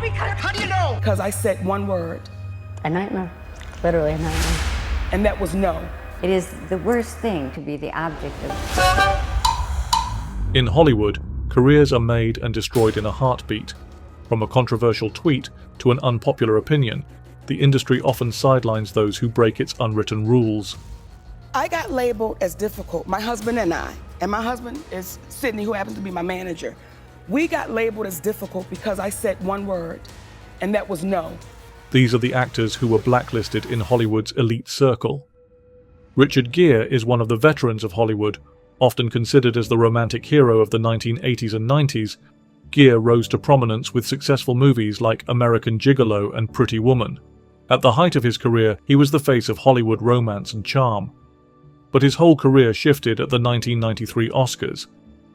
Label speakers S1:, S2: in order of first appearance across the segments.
S1: because... How do you know?
S2: Because I said one word.
S3: A nightmare. Literally a nightmare.
S2: And that was no.
S3: It is the worst thing to be the object of...
S4: In Hollywood, careers are made and destroyed in a heartbeat. From a controversial tweet to an unpopular opinion, the industry often sidelines those who break its unwritten rules.
S2: I got labeled as difficult, my husband and I. And my husband is Sydney, who happens to be my manager. We got labeled as difficult because I said one word, and that was no.
S4: These are the actors who were blacklisted in Hollywood's elite circle. Richard Gere is one of the veterans of Hollywood. Often considered as the romantic hero of the 1980s and 90s, Gere rose to prominence with successful movies like American Gigolo and Pretty Woman. At the height of his career, he was the face of Hollywood romance and charm. But his whole career shifted at the 1993 Oscars.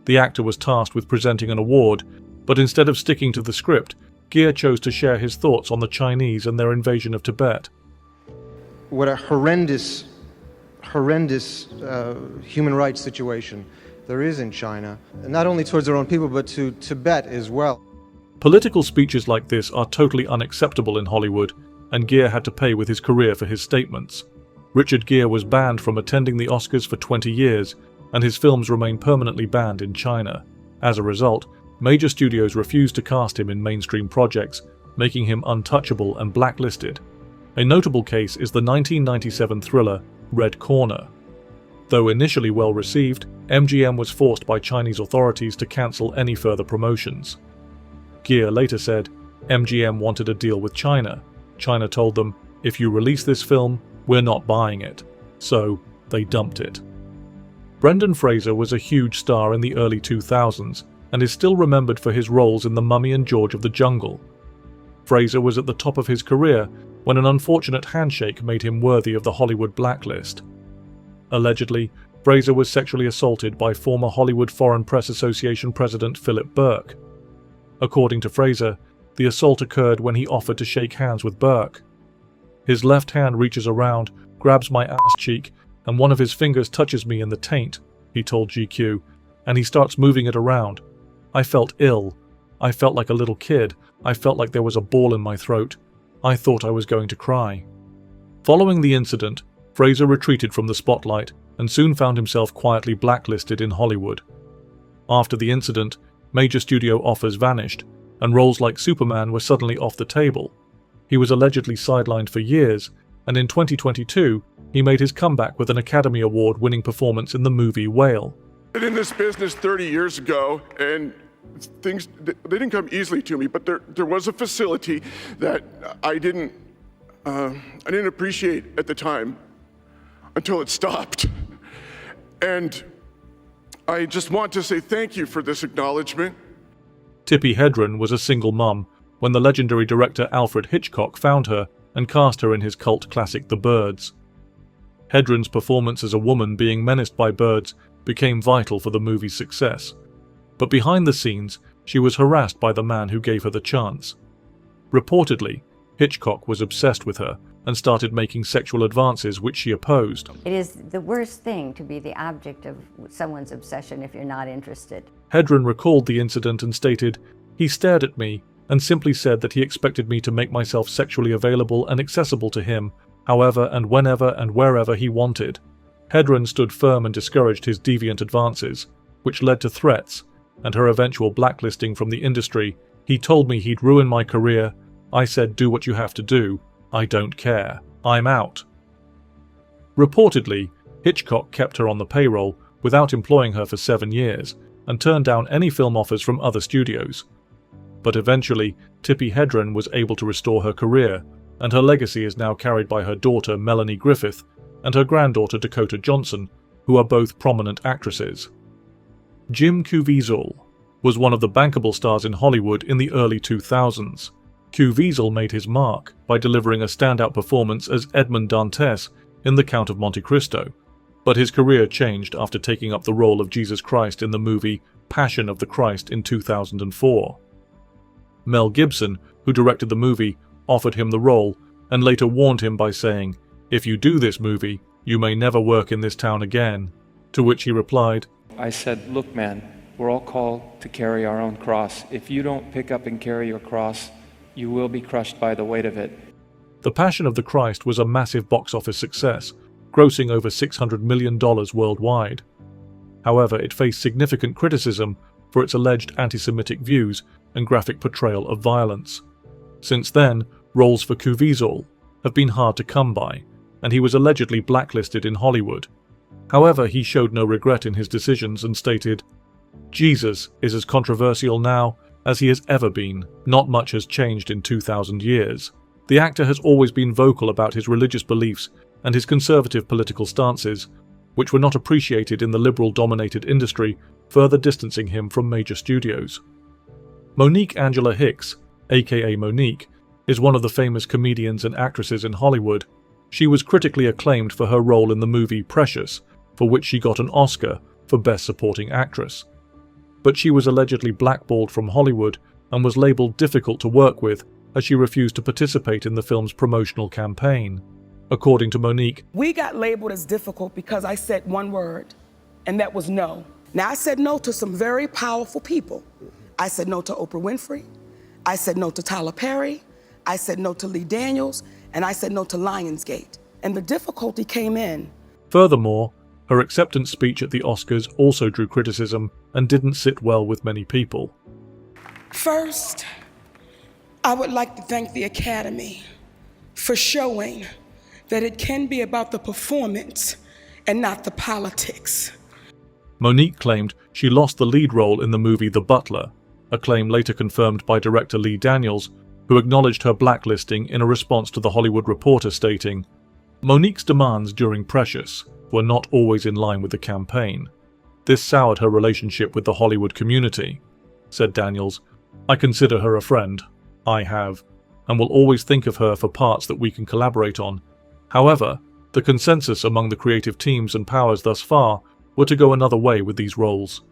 S4: The actor was tasked with presenting an award, but instead of sticking to the script, Gere chose to share his thoughts on the Chinese and their invasion of Tibet.
S5: What a horrendous human rights situation there is in China, and not only towards their own people, but to Tibet as well.
S4: Political speeches like this are totally unacceptable in Hollywood, and Gere had to pay with his career for his statements. Richard Gere was banned from attending the Oscars for 20 years, and his films remain permanently banned in China. As a result, major studios refused to cast him in mainstream projects, making him untouchable and blacklisted. A notable case is the 1997 thriller Red Corner. Though initially well received, MGM was forced by Chinese authorities to cancel any further promotions. Gere later said, MGM wanted a deal with China. China told them, if you release this film, we're not buying it. So, they dumped it. Brendan Fraser was a huge star in the early 2000s and is still remembered for his roles in The Mummy and George of the Jungle. Fraser was at the top of his career when an unfortunate handshake made him worthy of the Hollywood blacklist. Allegedly, Fraser was sexually assaulted by former Hollywood Foreign Press Association president Philip Burke. According to Fraser, the assault occurred when he offered to shake hands with Burke. His left hand reaches around, grabs my ass cheek, and one of his fingers touches me in the taint, he told GQ, and he starts moving it around. I felt ill. I felt like a little kid. I felt like there was a ball in my throat. I thought I was going to cry. Following the incident, Fraser retreated from the spotlight and soon found himself quietly blacklisted in Hollywood. After the incident, major studio offers vanished, and roles like Superman were suddenly off the table. He was allegedly sidelined for years, and in 2022, he made his comeback with an Academy Award-winning performance in the movie Whale.
S6: I did in this business 30 years ago, and things, they didn't come easily to me, but there was a facility that I didn't appreciate at the time until it stopped. And I just want to say thank you for this acknowledgement.
S4: Tippi Hedren was a single mum when the legendary director Alfred Hitchcock found her and cast her in his cult classic The Birds. Hedren's performance as a woman being menaced by birds became vital for the movie's success. But behind the scenes, she was harassed by the man who gave her the chance. Reportedly, Hitchcock was obsessed with her and started making sexual advances which she opposed.
S3: It is the worst thing to be the object of someone's obsession if you're not interested.
S4: Hedren recalled the incident and stated, "He stared at me and simply said that he expected me to make myself sexually available and accessible to him, however and whenever and wherever he wanted." Hedren stood firm and discouraged his deviant advances, which led to threats and her eventual blacklisting from the industry. "He told me he'd ruin my career. I said, do what you have to do. I don't care. I'm out." Reportedly, Hitchcock kept her on the payroll without employing her for 7 years and turned down any film offers from other studios. But eventually, Tippi Hedren was able to restore her career, and her legacy is now carried by her daughter Melanie Griffith and her granddaughter Dakota Johnson, who are both prominent actresses. Jim Caviezel was one of the bankable stars in Hollywood in the early 2000s. Caviezel made his mark by delivering a standout performance as Edmond Dantes in The Count of Monte Cristo, but his career changed after taking up the role of Jesus Christ in the movie Passion of the Christ in 2004. Mel Gibson, who directed the movie, offered him the role and later warned him by saying, "If you do this movie, you may never work in this town again," to which he replied,
S7: I said, "Look, man, we're all called to carry our own cross. If you don't pick up and carry your cross,
S1: you will be crushed by the weight of it.
S4: The Passion of the Christ was a massive box office success, grossing over $600 million worldwide. However, it faced significant criticism for its alleged anti-Semitic views and graphic portrayal of violence. Since then, roles for Cuviezel have been hard to come by, and he was allegedly blacklisted in Hollywood. However, he showed no regret in his decisions and stated, "Jesus is as controversial now as he has ever been. Not much has changed in 2,000 years." The actor has always been vocal about his religious beliefs and his conservative political stances, which were not appreciated in the liberal-dominated industry, further distancing him from major studios. Monique Angela Hicks, aka Monique, is one of the famous comedians and actresses in Hollywood. She was critically acclaimed for her role in the movie Precious, for which she got an Oscar for Best Supporting Actress. But she was allegedly blackballed from Hollywood and was labelled difficult to work with as she refused to participate in the film's promotional campaign. According to Monique,
S2: We got labeled as difficult because I said one word, and that was no. Now, I said no to some very powerful people. I said no to Oprah Winfrey. I said no to Tyler Perry. I said no to Lee Daniels. And I said no to Lionsgate. And the difficulty came in.
S4: Furthermore, her acceptance speech at the Oscars also drew criticism and didn't sit well with many people.
S2: First, I would like to thank the Academy for showing that it can be about the performance and not the politics.
S4: Monique claimed she lost the lead role in the movie The Butler, a claim later confirmed by director Lee Daniels, who acknowledged her blacklisting in a response to The Hollywood Reporter stating, "Monique's demands during Precious were not always in line with the campaign. This soured her relationship with the Hollywood community," said Daniels. "I consider her a friend. I have, and will always think of her for parts that we can collaborate on. However, the consensus among the creative teams and powers thus far were to go another way with these roles."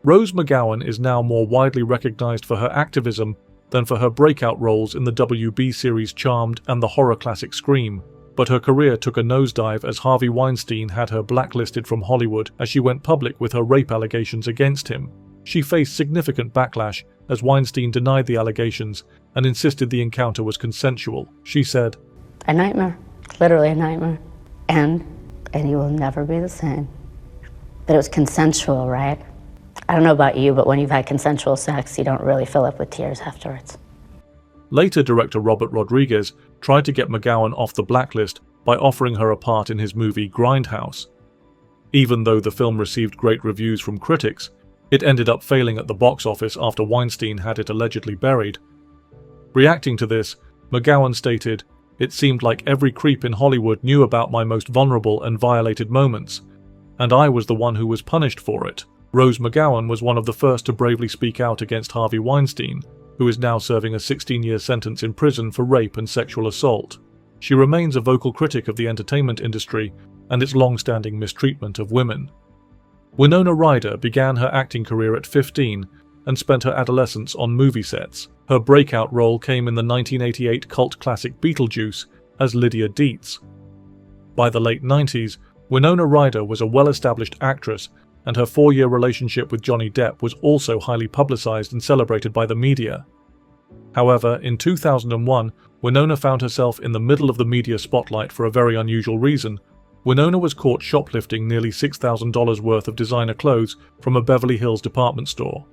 S4: Rose McGowan is now more widely recognized for her activism than for her breakout roles in the WB series Charmed and the horror classic Scream, but her career took a nosedive as Harvey Weinstein had her blacklisted from Hollywood as she went public with her rape allegations against him. She faced significant backlash as Weinstein denied the allegations and insisted the encounter was consensual. She said,
S7: "A nightmare, literally a nightmare, and you will never be the same." But it was consensual, right? I don't know about you, but when you've had consensual sex, you don't really fill up with tears afterwards.
S4: Later, director Robert Rodriguez tried to get McGowan off the blacklist by offering her a part in his movie Grindhouse. Even though the film received great reviews from critics, it ended up failing at the box office after Weinstein had it allegedly buried. Reacting to this, McGowan stated, "It seemed like every creep in Hollywood knew about my most vulnerable and violated moments, and I was the one who was punished for it." Rose McGowan was one of the first to bravely speak out against Harvey Weinstein, who is now serving a 16-year sentence in prison for rape and sexual assault. She remains a vocal critic of the entertainment industry and its long-standing mistreatment of women. Winona Ryder began her acting career at 15 and spent her adolescence on movie sets. Her breakout role came in the 1988 cult classic Beetlejuice as Lydia Dietz. By the late 90s, Winona Ryder was a well-established actress, and her 4-year relationship with Johnny Depp was also highly publicized and celebrated by the media. However, in 2001, Winona found herself in the middle of the media spotlight for a very unusual reason. Winona was caught shoplifting nearly $6,000 worth of designer clothes from a Beverly Hills department store.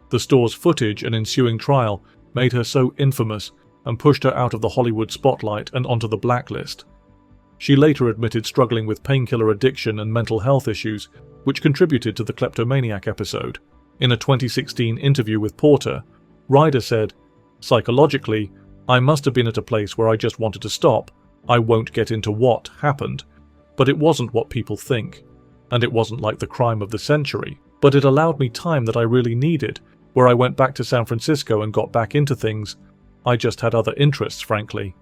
S4: The store's footage and ensuing trial made her so infamous and pushed her out of the Hollywood spotlight and onto the blacklist. She later admitted struggling with painkiller addiction and mental health issues, which contributed to the kleptomaniac episode. In a 2016 interview with Porter, Ryder said, "Psychologically, I must have been at a place where I just wanted to stop. I won't get into what happened, but it wasn't what people think. And it wasn't like the crime of the century, but it allowed me time that I really needed, where I went back to San Francisco and got back into things. I just had other interests, frankly."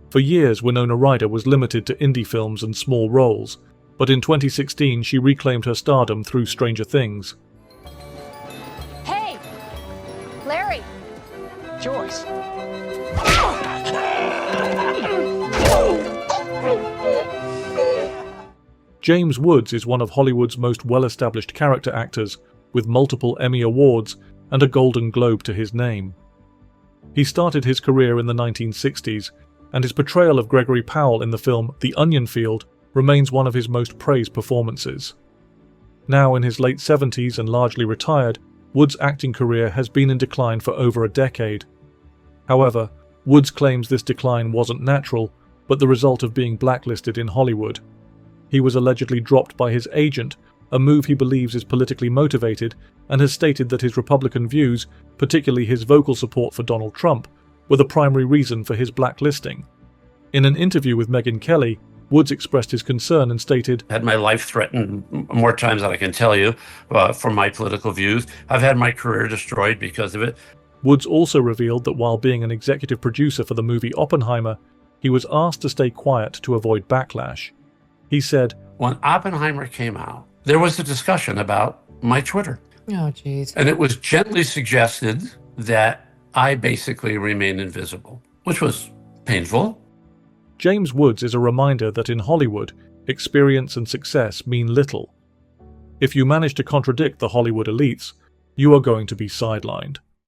S4: For years, Winona Ryder was limited to indie films and small roles, but in 2016 she reclaimed her stardom through Stranger Things.
S8: Hey! Larry!
S9: Joyce!
S4: James Woods is one of Hollywood's most well-established character actors, with multiple Emmy Awards and a Golden Globe to his name. He started his career in the 1960s, and his portrayal of Gregory Powell in the film The Onion Field remains one of his most praised performances. Now in his late 70s and largely retired, Wood's acting career has been in decline for over a decade. However, Woods claims this decline wasn't natural, but the result of being blacklisted in Hollywood. He was allegedly dropped by his agent, a move he believes is politically motivated, and has stated that his Republican views, particularly his vocal support for Donald Trump, were the primary reason for his blacklisting. In an interview with Megyn Kelly, Woods expressed his concern and stated,
S9: "I had my life threatened more times than I can tell you for my political views. I've had my career destroyed because of it."
S4: Woods also revealed that while being an executive producer for the movie Oppenheimer, he was asked to stay quiet to avoid backlash. He said,
S9: "When Oppenheimer came out, there was a discussion about my Twitter.
S10: Oh, geez.
S9: And it was gently suggested that I basically remain invisible, which was painful."
S4: James Woods is a reminder that in Hollywood, experience and success mean little. If you manage to contradict the Hollywood elites, you are going to be sidelined.